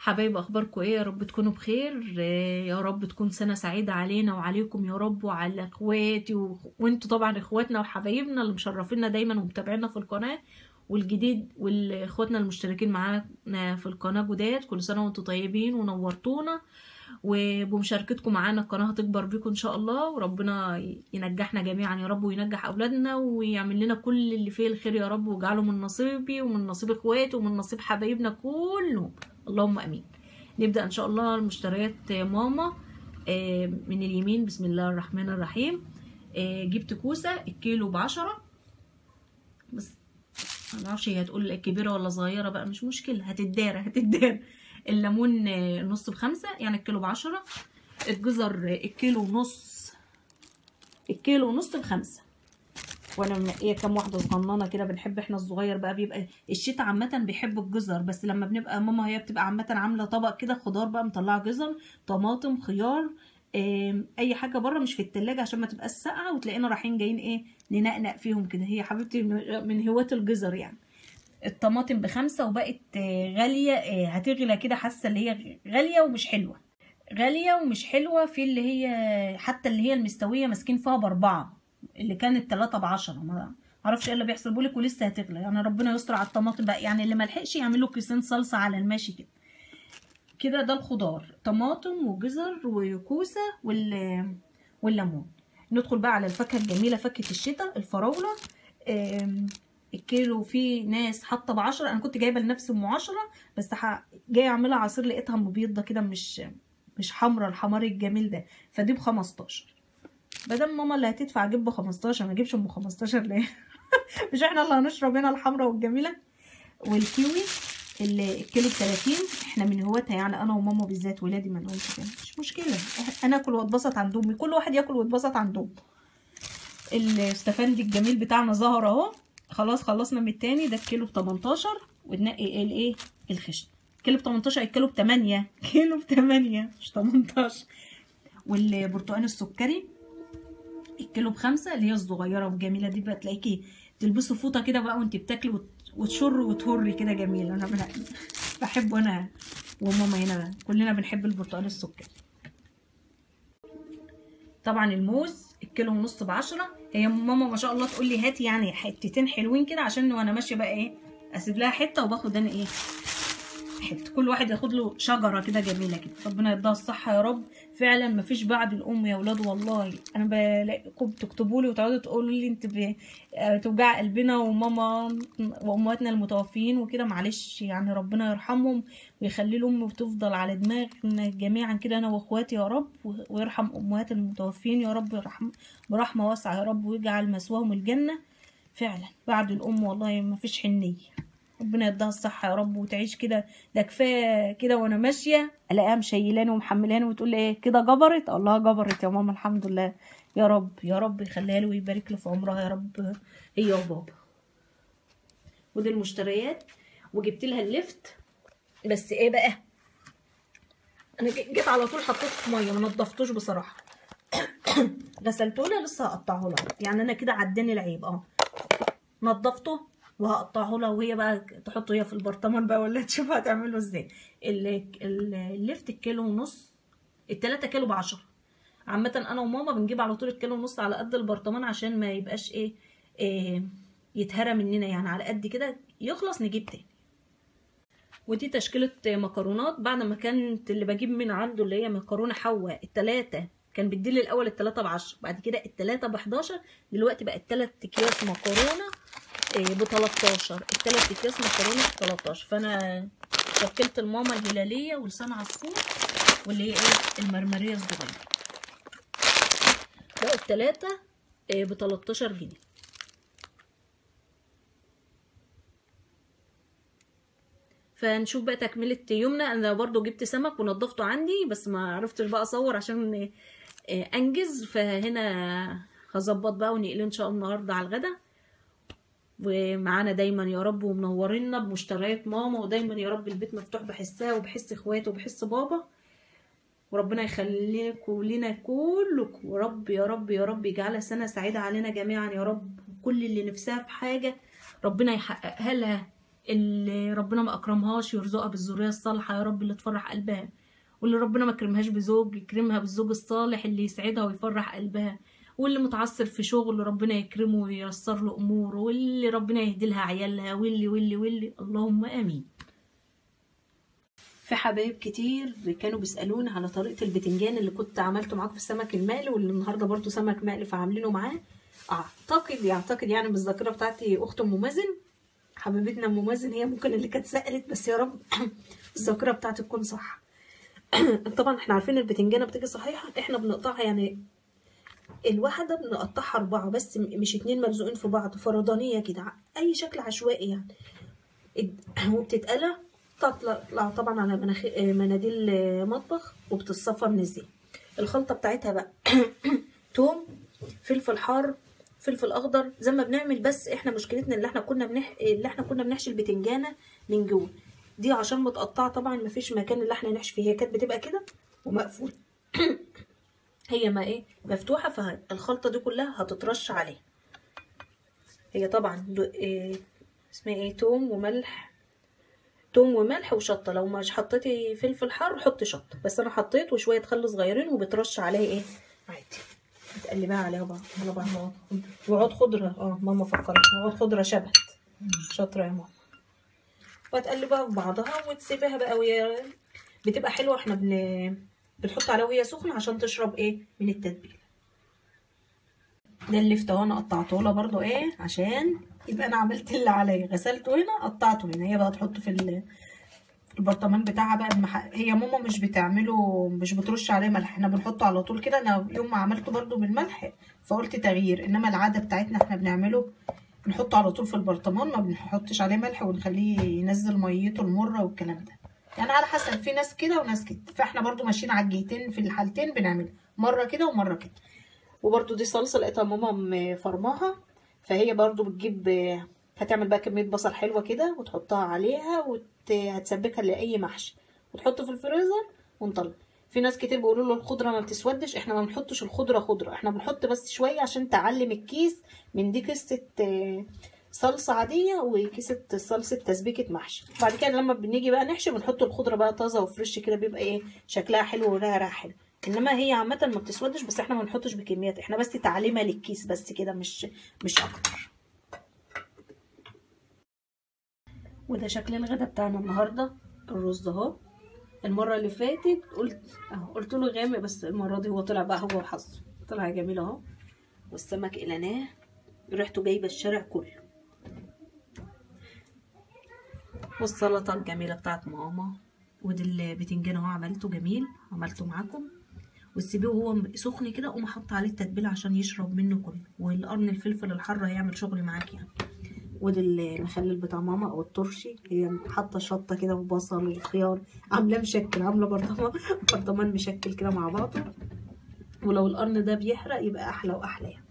حبايب اخباركم ايه؟ يا رب تكونوا بخير. يا رب تكون سنة سعيدة علينا وعليكم يا رب، وعلى اخواتي وانتوا طبعا اخواتنا وحبايبنا اللي مشرفينا دايما ومتابعينا في القناة، والجديد والاخواتنا المشتركين معانا في القناة جداد. كل سنة وانتوا طيبين ونورتونا، وبمشاركتكم معانا القناة هتكبر بيكم ان شاء الله، وربنا ينجحنا جميعا يا رب، وينجح اولادنا ويعمل لنا كل اللي فيه الخير يا رب، ويجعله من نصيبي ومن نصيب اخواتي ومن نصيب حبايبنا كلهم، اللهم امين. نبدأ ان شاء الله المشتريات ماما. من اليمين، بسم الله الرحمن الرحيم. جبت كوسة الكيلو ب10، بس معرفش هي هتقول كبيرة ولا صغيرة بقى، مش مشكلة، هتدار. الليمون نص ب5، يعني الكيلو ب10. الجزر الكيلو ونص ب5. وانا منقيه كام واحده صغننه كده، بنحب احنا الصغير بقى، بيبقى الشتاء عامه بيحب الجزر، بس لما بنبقى ماما هي بتبقى عامه عامله طبق كده خضار بقى، مطلعه جزر، طماطم، خيار، اي حاجه بره مش في التلاجة عشان ما تبقاش ساقعه، وتلاقينا رايحين جايين ننقنق فيهم كده. هي حبيبتي من هواة الجزر يعني. الطماطم ب5 وبقت غاليه، هتغلى كده، حاسه اللي هي غاليه ومش حلوه، في اللي هي حتى اللي هي المستويه ماسكين فيها ب4، اللي كانت 3 ب10. ما اعرفش ايه اللي بيحصل، بقولك ولسه هتغلى يعني. ربنا يستر على الطماطم بقى، يعني اللي ملحقش يعملوا كيسين صلصه على الماشي كده كده. ده الخضار، طماطم وجزر وكوسه والليمون. ندخل بقى على الفاكهه الجميله، فاكهه الشتاء، الفراوله. الكيلو في ناس حاطه ب10، انا كنت جايبه لنفسي ام10، بس جايه اعملها عصير لقيتها مبيضه كده، مش حمرا الحمار الجميل ده، فدي ب15. بدل ماما اللي هتدفع اجيب ب15، ما اجيبش ام 15 ليه؟ مش احنا اللي هنشرب هنا الحمرا والجميله. والكيوي الكيلو ب30. احنا من هواتها يعني، انا وماما بالذات، ولادي ما لهمش كده، مش مشكله، انا اكل واتبسط عند امي، كل واحد ياكل واتبسط عند امه. الاستفندي الجميل بتاعنا ظهر اهو، خلاص خلصنا من التاني. ده الكيلو ب18، وننقي الايه الخشن. كيلو ب18، الكيلو ب8، كيلو ب8 مش 18. والبرتقال السكري الكيلو ب5، اللي هي الصغيره والجميله دي بقى، تلاقيكي تلبسي فوطه كده بقى وانت بتاكلي وتشر وتهري كده جميل. انا بحبه انا وماما هنا، كلنا بنحب البرتقال السكري. طبعا الموز الكيلو ونص ب10. هي ماما ما شاء الله تقول لي هاتي يعني حتتين حلوين كده، عشان وانا ماشيه بقى اسيب لها حته وباخد انا حته، كل واحد ياخد له شجره كده جميله كده. ربنا يديها الصحه يا رب. فعلا مفيش بعد الام يا ولاد، والله انا بلاقيكم تكتبوا لي وتقعدوا تقولوا لي انت توجع قلبنا، وماما وامهاتنا المتوفيين وكده، معلش يعني، ربنا يرحمهم ويخلي لهم وتفضل على دماغنا جميعا كده، انا واخواتي يا رب، ويرحم امهات المتوفيين يا رب، برحمه واسعه يا رب، ويجعل مثواهم الجنه. فعلا بعد الام والله مفيش حنيه. ربنا يديها الصحة يا رب وتعيش كده. ده كفاية كده وانا ماشية الاقيها مشيلاني ومحملاني وتقول لي ايه كده، جبرت الله، جبرت يا ماما الحمد لله. يا رب يا رب يخليها له ويبارك له في عمرها يا رب، هي وبابا. ودي المشتريات، وجبت لها اللفت. بس ايه بقى، انا جيت على طول حطيته في ميه، ما نضفتوش بصراحه. غسلته لها، لسه هقطعه لها يعني، انا كده عداني العيب نضفته وهقطعه لها، وهي بقى تحطه هي في البرطمان بقى، ولا تشوف هتعمله ازاي. اللفت الكيلو ونص، ال3 كيلو ب10. عامة انا وماما بنجيب على طول الكيلو ونص على قد البرطمان، عشان ما يبقاش إيه يتهرى مننا يعني، على قد كده يخلص نجيب تاني. ودي تشكيلة مكرونات، بعد ما كانت اللي بجيب من عنده اللي هي مكرونة حوا ال3 كان بيديلي الاول ال3 ب10، بعد كده ال3 ب11، دلوقتي بقت 3 اكياس مكرونة ب13، ال3 اكياس مكرونه ب13. فانا شكلت الماما الهلاليه ولسان عصفور، واللي هي المرمريه الصغيره، بقوا ال3 ب13 جنيه. فنشوف بقى تكمله يومنا. انا برضو جبت سمك ونضفته عندي، بس ما عرفتش بقى اصور عشان انجز. فهنا هظبط بقى ونقله ان شاء الله النهارده على الغدا. ومعانا دايما يا رب، ومنورينا بمشتريات ماما، ودايما يا رب البيت مفتوح بحسها وبحس اخواتي وبحس بابا، وربنا يخليكم لنا كلكم، ورب يا رب يا رب يجعلها سنة سعيدة علينا جميعا يا رب. كل اللي نفسها في حاجة ربنا يحققها لها اللي ربنا ما اكرمهاش يرزقها بالذريه الصالحه يا رب اللي تفرح قلبها، واللي ربنا ما كرمهاش بزوج يكرمها بالزوج الصالح اللي يسعدها ويفرح قلبها، واللي متعثر في شغل ربنا يكرمه وييسر له اموره، واللي ربنا يهدي لها عيالها، واللي اللهم امين. في حبايب كتير كانوا بيسالوني على طريقه البتنجان اللي كنت عملته معاكم في السمك المقلي، واللي النهارده برضو سمك مقلي فعاملينه معاه. يعتقد يعني بالذاكره بتاعتي اخت ام مازن حبيبتنا ام مازن هي ممكن اللي كانت سالت، بس يا رب الذاكره بتاعتي تكون صح. طبعا احنا عارفين البتنجانه بتيجي صحيحه، احنا بنقطعها يعني الواحده بنقطعها 4 بس، مش 2 ملزوقين في بعض فردانيه كده، اي شكل عشوائي يعني. وبتتقلى تطلع طبعا على مناديل مطبخ، وبتتصفى من الزيت. الخلطه بتاعتها بقى توم، فلفل حار، فلفل اخضر زي ما بنعمل، بس احنا مشكلتنا اللي احنا كنا بنحشي البتنجانه من جوه دي عشان متقطعه، طبعا مفيش مكان اللي احنا نحشي فيه، هي كانت بتبقى كده ومقفوله هي ما ايه مفتوحه، فالخلطه دي كلها هتترش عليها. هي طبعا اسمها ايه توم وملح وشطه، لو مش حطيتي فلفل حار حطي شطه، بس انا حطيت وشويه خل صغيرين، وبترش عليها ايه عادي، بتقلبها عليها على بعض. وعود خضره ماما فكرت وعود خضره شبت، شاطره يا ماما. وتقلبها في بعضها وتسيبها بقى وهي بتبقى حلوه. احنا بنحط عليها وهي سخنه عشان تشرب ايه من التتبيله. ده اللفت اهو انا قطعته لها برضو ايه عشان يبقى انا عملت اللي عليا، غسلته هنا قطعته هنا. هي بقى تحطه في البرطمان بتاعها بقى هي ماما مش بتعمله، مش بترش عليه ملح، احنا بنحطه على طول كده. انا يوم ما عملته برضو بالملح فقلت تغيير، انما العاده بتاعتنا احنا بنعمله بنحطه على طول في البرطمان، ما بنحطش عليه ملح ونخليه ينزل ميته المره والكلام ده، يعني على حسب، في ناس كده وناس كده، فاحنا برضو ماشيين على الجهتين في الحالتين، بنعمل مره كده ومره كده. وبرضو دي صلصه لقيتها ماما مفرماها، فهي برضو بتجيب هتعمل بقى كميه بصل حلوه كده وتحطها عليها هتسبكها لاي محشي وتحطه في الفريزر ونطلع. في ناس كتير بيقولوا له الخضره ما بتسودش، احنا ما بنحطش الخضره خضره، احنا بنحط بس شويه عشان تعلم الكيس من دي كيسه صلصه عاديه وكيسه صلصه تسبيكه محشي. بعد كده لما بنيجي بقى نحشي بنحط الخضره بقى طازه وفريش كده، بيبقى ايه شكلها حلو ولها ريحه حلو. انما هي عامه ما بتسودش، بس احنا ما بنحطش بكميات، احنا بس تعليمه للكيس بس كده، مش اكتر. وده شكل الغدا بتاعنا النهارده. الرز اهو، المره اللي فاتت قلت له غامق، بس المره دي هو طلع بقى هو وحظه، طلع جميل اهو. والسمك قلناه ريحته جايبه الشارع كله. والسلطه الجميله بتاعت ماما، ودي البتنجان اهو عملته جميل، عملته معاكم. وتسيبيه وهو سخن كده، قوم حاطه عليه التتبيله عشان يشرب منه كله، والقرن الفلفل الحر هيعمل شغل معاك يعني. ودي المخلل بتاع ماما او الترشي، هي حاطه شطه كده وبصل وخيار، عامله مشكل، عامله برطمان مشكل كده مع بعضه. ولو القرن ده بيحرق يبقى احلى واحلى يعني.